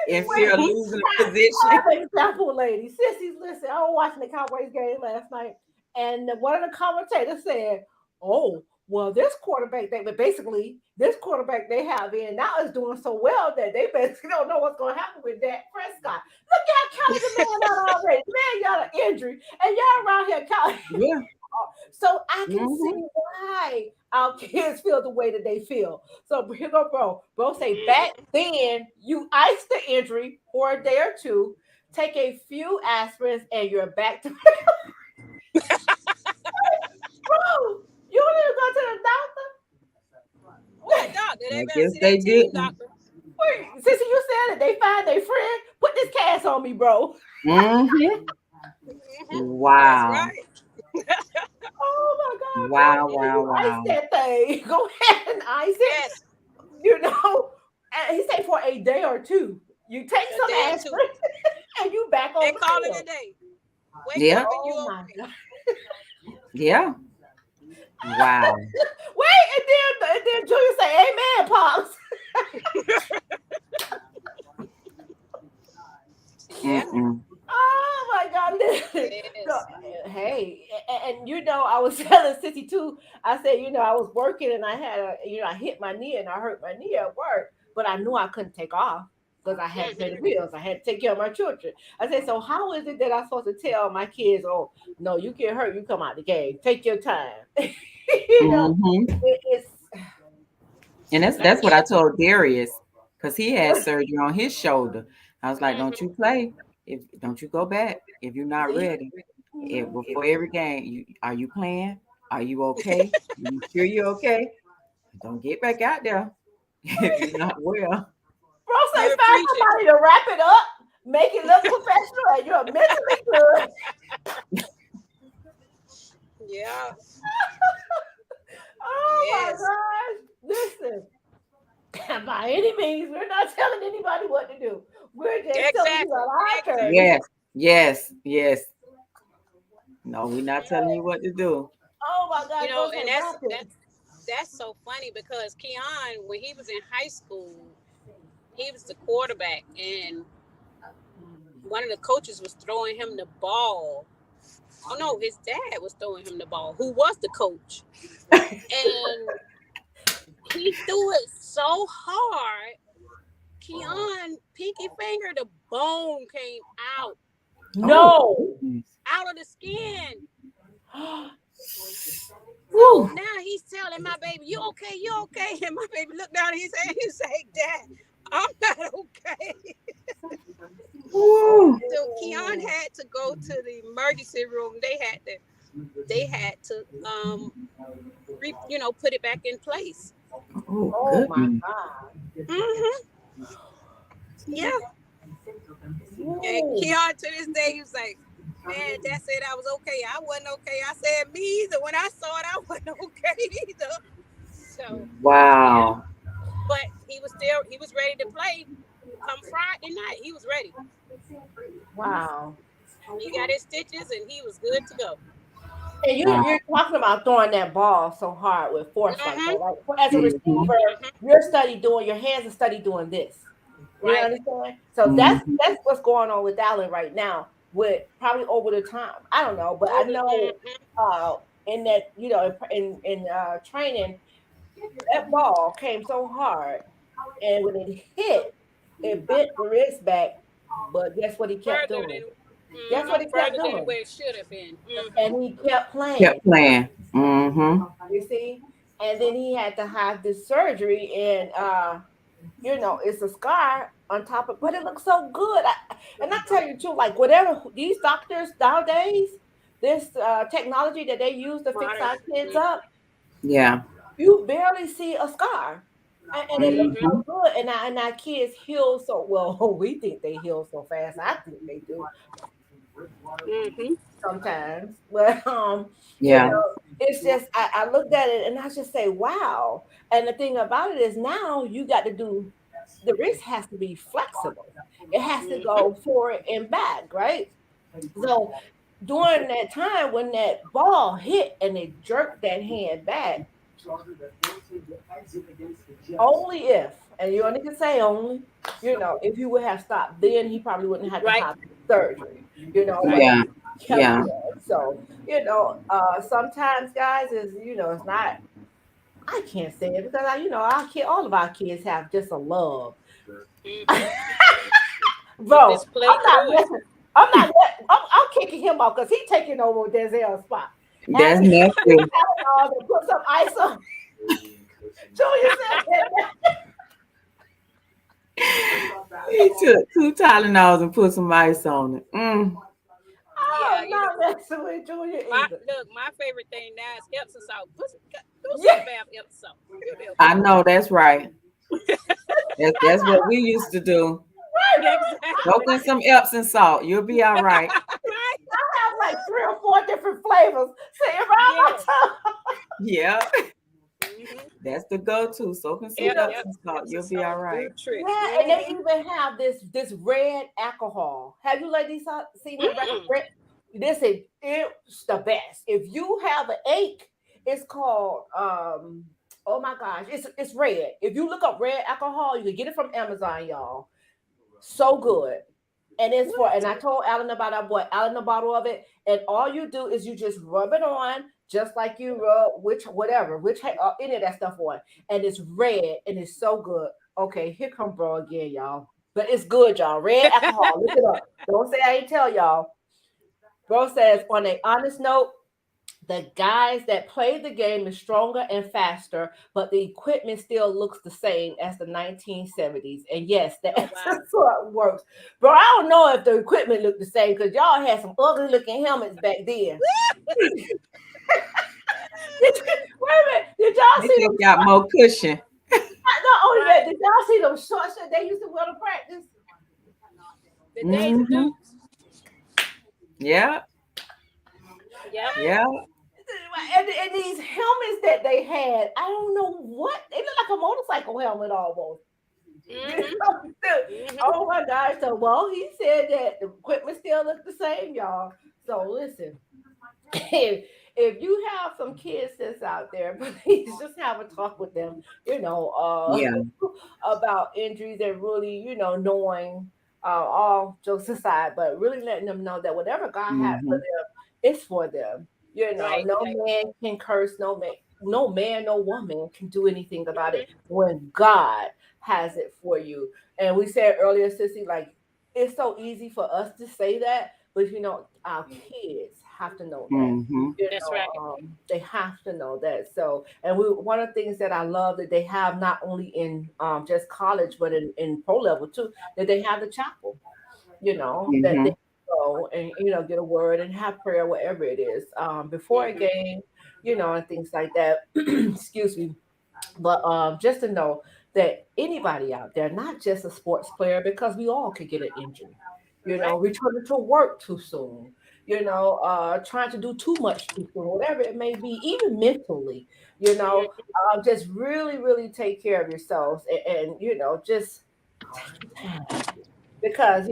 If you're losing a position. Example, lady. Sissies, listen, I was watching the Cowboys game last night, and one of the commentators said, "Oh, well, this quarterback they have in now is doing so well that they basically don't know what's going to happen with Dak Prescott. Look, y'all counting the man out already. Man, y'all an injury, and y'all around here counting." Yeah. So I can see why our kids feel the way that they feel. So here go, bro. Bro say back then you iced the injury for a day or two, take a few aspirins, and you're back to bro. You don't even go to the doctor? What doctor? They better see they that team did. doctor. Wait, Sissy, you said that they find their friend. Put this cast on me, bro. Mm-hmm. Wow. That's right. Oh my God. Wow, bro. wow. Ice that thing. Go ahead and ice it. Yes. And he said for a day or two. You take some aspirin and you back on they the call field. it a day. Wake up and you my God. Yeah. Wow. Wait, and then Julia say, "Amen, Pops." Oh my God! Hey, and I was telling Sissy too. I said, I was working and I had I hit my knee and I hurt my knee at work, but I knew I couldn't take off because I had to pay the bills. I had to take care of my children. I said, so how is it that I'm supposed to tell my kids, "Oh, no, you get hurt, you come out the game. Take your time." It's and that's what I told Darius, because he had surgery on his shoulder. I was like, don't you play. Don't you go back if you're not ready. Before every game, are you playing? Are you okay? Are you sure you're okay? Don't get back out there if you're not well. Bro, say find somebody to wrap it up, make it look professional, and you're mentally good. Yeah. means we're not telling anybody what to do. We're just telling you about our Exactly. Yes. No, we're not telling you what to do. Oh my God, You know, those and are rapid. that's so funny because Keon, when he was in high school, he was the quarterback, and one of the coaches was throwing him the ball. Oh no, his dad was throwing him the ball, who was the coach. And he threw it so hard, Keon pinky finger, the bone came out. No. Out of the skin. Woo. So now he's telling my baby, you okay? You okay? And my baby looked down at his hand and say, Dad, I'm not okay. So Keon had to go to the emergency room. They had to put it back in place. Oh my God. Mm-hmm. Yeah. And Keon, to this day, he was like, man, Dad said I was okay. I wasn't okay. I said, me either. When I saw it, I wasn't okay either. So wow. Yeah. But he was ready to play. Come Friday night, he was ready. Wow. He got his stitches and he was good to go. And you're talking about throwing that ball so hard with force like that. Like as a receiver, your hands are study doing this. You understand? So that's what's going on with Allen right now. With probably over the time, I don't know, but I know in that in training, that ball came so hard, and when it hit, it bent the wrist back. But guess what he kept doing? Guess what he kept Further than doing? where it should have been. And he kept playing. You see, and then he had to have this surgery, and it's a scar on top of, but it looks so good. And I tell you too, like whatever these doctors nowadays, this technology that they use to fix our kids up, you barely see a scar, and it looks so good. And our kids heal so well. We think they heal so fast. I think they do sometimes, but it's just I looked at it and I just say, wow. And the thing about it is now you got to do. The wrist has to be flexible. It has to go forward and back, right? So during that time when that ball hit and it jerked that hand back, only if, and you only can say only, if he would have stopped, then he probably wouldn't have to have surgery. So sometimes guys it's not. I can't say it because all of our kids have just a love. Bro, I'm kicking him off because he's taking over Denzel's spot. That's nasty. Put some ice on. Julia said he took 2 Tylenols and put some ice on it. I'm not messing with Julia either. Look, my favorite thing now is Epsom salt. Do some bath Epsom salt. I know that's right. That's what we used to do. Soak in some Epsom salt. You'll be all right. I have like 3 or 4 different flavors sitting around my tongue. Yeah. That's the go-to. Soak in some Epsom salt. You'll be all right. Yeah, and they even have this red alcohol. Have you ladies seen the red? This is it's the best. If you have an ache, it's called oh my gosh, it's red. If you look up red alcohol, you can get it from Amazon, y'all. So good. And it's and I told Alan about I bought Alan a bottle of it, and all you do is you just rub it on, just like you rub any of that stuff on, and it's red and it's so good. Okay, here come bro again, y'all. But it's good, y'all. Red alcohol. Look it up. Don't say I ain't tell y'all. Bro says, on an honest note, the guys that play the game is stronger and faster, but the equipment still looks the same as the 1970s. And yes, that's what works. Bro, I don't know if the equipment looked the same because y'all had some ugly looking helmets back then. Wait a minute. Did y'all see them? Got more cushion. Not only that, did y'all see them shorts that they used to wear to practice? The days of Dukes. Yeah. And these helmets that they had, I don't know what they look like a motorcycle helmet almost. Oh my gosh. So, well, he said that the equipment still look the same, y'all. So listen, if you have some kids that's out there, please just have a talk with them, Yeah. about injuries and really, knowing, all jokes aside, but really letting them know that whatever God had for Mm-hmm. them, it's for them. Right. No man can curse, no woman can do anything about it when God has it for you. And we said earlier, Sissy, like it's so easy for us to say that, but our kids have to know that. Mm-hmm. That's right. They have to know that. So, and one of the things that I love that they have not only in just college, but in pro level too, that they have the chapel. That Mm-hmm. they go and get a word and have prayer, whatever it is, before a game, and things like that. Excuse me. But just to know that anybody out there, not just a sports player, because we all could get an injury. Right. Returning to work too soon. Trying to do too much too soon, whatever it may be, even mentally. Just really, really take care of yourselves, and just take your time, because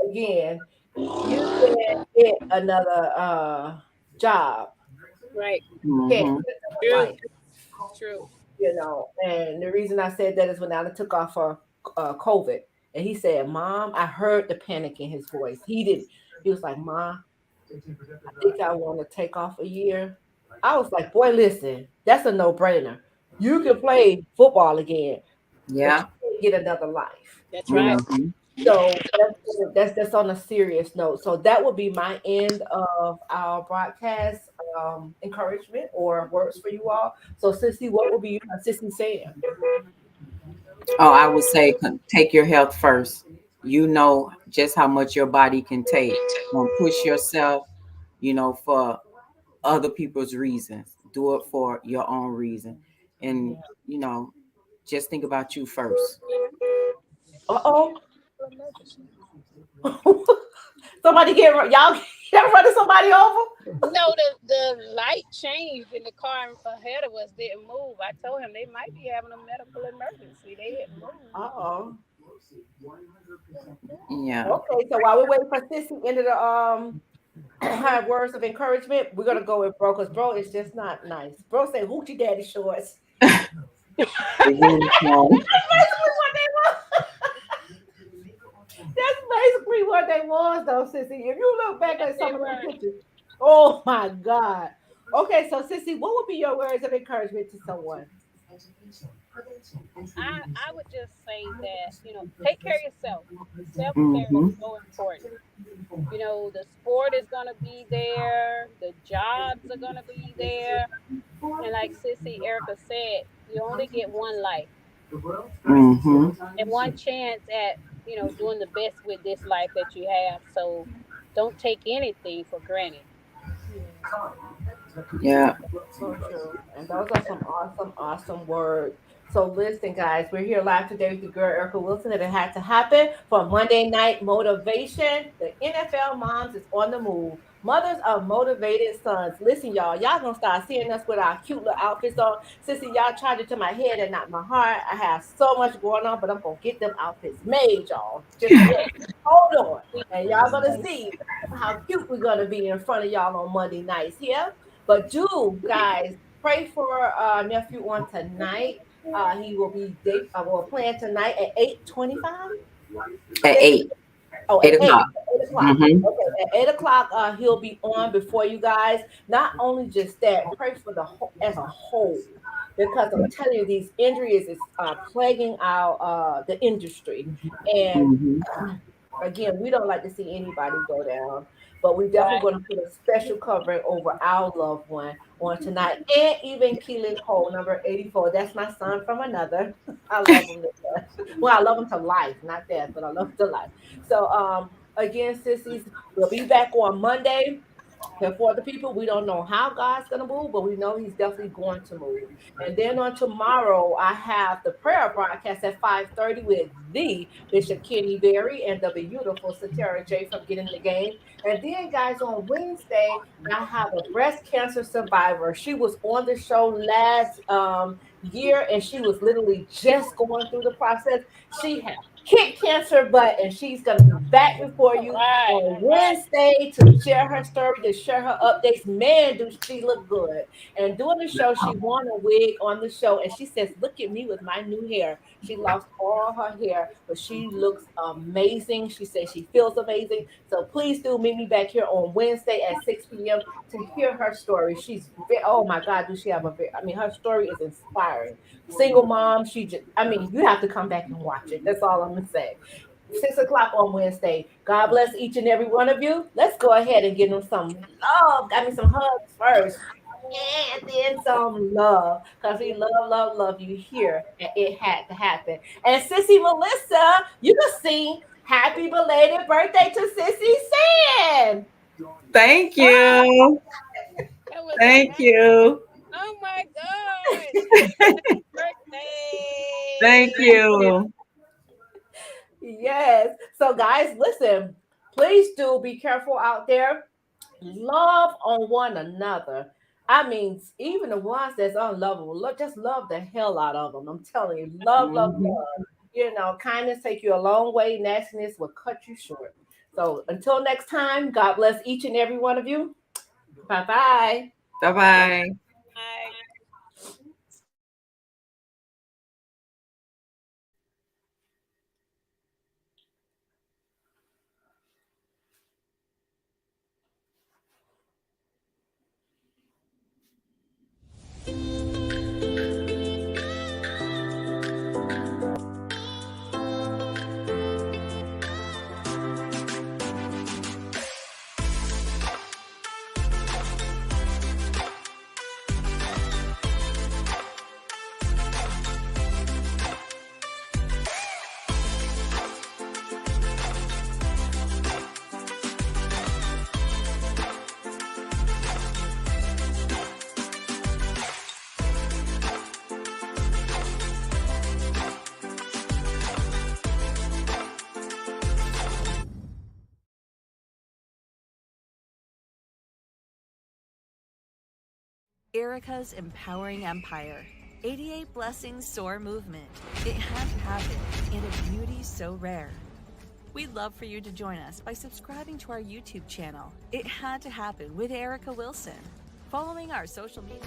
again, you can't get another job, Right. can't Mm-hmm. get another True. life. True. And the reason I said that is when Alan took off for COVID, and he said, "Mom," I heard the panic in his voice. He was like, "Mom, I think I want to take off a year." I was like, "Boy, listen, that's a no-brainer. You can play football again, but you Yeah. can't get another life." That's right. Mm-hmm. So that's on a serious note. So that would be my end of our broadcast, encouragement or words for you all. So, Sissy, what would be Sissy saying? Oh, I would say take your health first. You know just how much your body can take. Don't push yourself, for other people's reasons. Do it for your own reason. And, you know, just think about you first. Uh-oh. Somebody get y'all ever running somebody over? No, the light changed and the car ahead of us didn't move. I told him they might be having a medical emergency. They didn't move. Uh-oh. Yeah. Okay, so while we're waiting for Sissy into the have words of encouragement, we're gonna go with bro, because bro is just not nice. Bro say hoochie daddy shorts. The uniform. That's basically what they was, though, Sissy. If you look back Yes, at they some of the were. pictures, oh my God. Okay, so Sissy, what would be your words of encouragement to someone? I would just say that, take care of yourself. Self care is Mm-hmm. so important. The sport is going to be there, the jobs are going to be there. And like Sissy Erica said, you only get one life Mm-hmm. and one chance at, doing the best with this life that you have. So don't take anything for granted. Yeah. Yeah. So true. And those are some awesome, awesome words. So listen, guys, we're here live today with the girl Erica Wilson, and it had to happen for Monday Night Motivation. The NFL moms is on the move. Mothers of motivated sons. Listen, y'all gonna start seeing us with our cute little outfits on. Sissy, y'all charge it to my head and not my heart. I have so much going on, but I'm gonna get them outfits made, y'all. Just wait. Hold on. And y'all gonna see how cute we're gonna be in front of y'all on Monday nights here. But do, guys, pray for nephew on tonight. He will be playing tonight at 8:25. At 8. Oh, at 8 8. o'clock. 8 o'clock. Mm-hmm. Okay, at 8 o'clock, he'll be on before you guys. Not only just that, pray for the whole as a whole. Because I'm telling you, these injuries is plaguing our the industry. And Mm-hmm. again, we don't like to see anybody go down, but we definitely Right. going to put a special covering over our loved one on tonight, and even Keelan Cole, number 84. That's my son from another. I love him to death. Well, I love him to life, not death, but I love him to life. So, again, sissies, we'll be back on Monday. And for the people, we don't know how God's going to move, but we know He's definitely going to move. And then on tomorrow, I have the prayer broadcast at 5:30 with the Bishop Kenny Berry and the beautiful Satara J from Getting the Game. And then, guys, on Wednesday, I have a breast cancer survivor. She was on the show last year, and she was literally just going through the process. She had kick cancer butt, and she's going to be back before you on Wednesday to share her story, to share her updates. Man, do she look good. And doing the show, she won a wig on the show, and she says, look at me with my new hair. She lost all her hair, but she looks amazing. She says she feels amazing. So please do meet me back here on Wednesday at 6 p.m. to hear her story. Oh my God, do she have her story is inspiring. Single mom, you have to come back and watch it. That's all I'm going to say. 6 o'clock on Wednesday. God bless each and every one of you. Let's go ahead and give them some love. Got me some hugs first. And then some love. Because we love you here. And it had to happen. And Sissy Melissa, you can sing happy belated birthday to Sissy Sand. Thank you. Thank you. Oh my God. Happy birthday. Thank you. Yes. So, guys, listen, please do be careful out there. Love on one another. I mean, even the ones that's unlovable, just love the hell out of them. I'm telling you, love. Kindness take you a long way. Nastiness will cut you short. So, until next time, God bless each and every one of you. Bye-bye. Bye-bye. Bye. Erica's Empowering Empire. 88 Blessings Soar Movement. It had to happen in a beauty so rare. We'd love for you to join us by subscribing to our YouTube channel. It had to happen with Erica Wilson. Following our social media.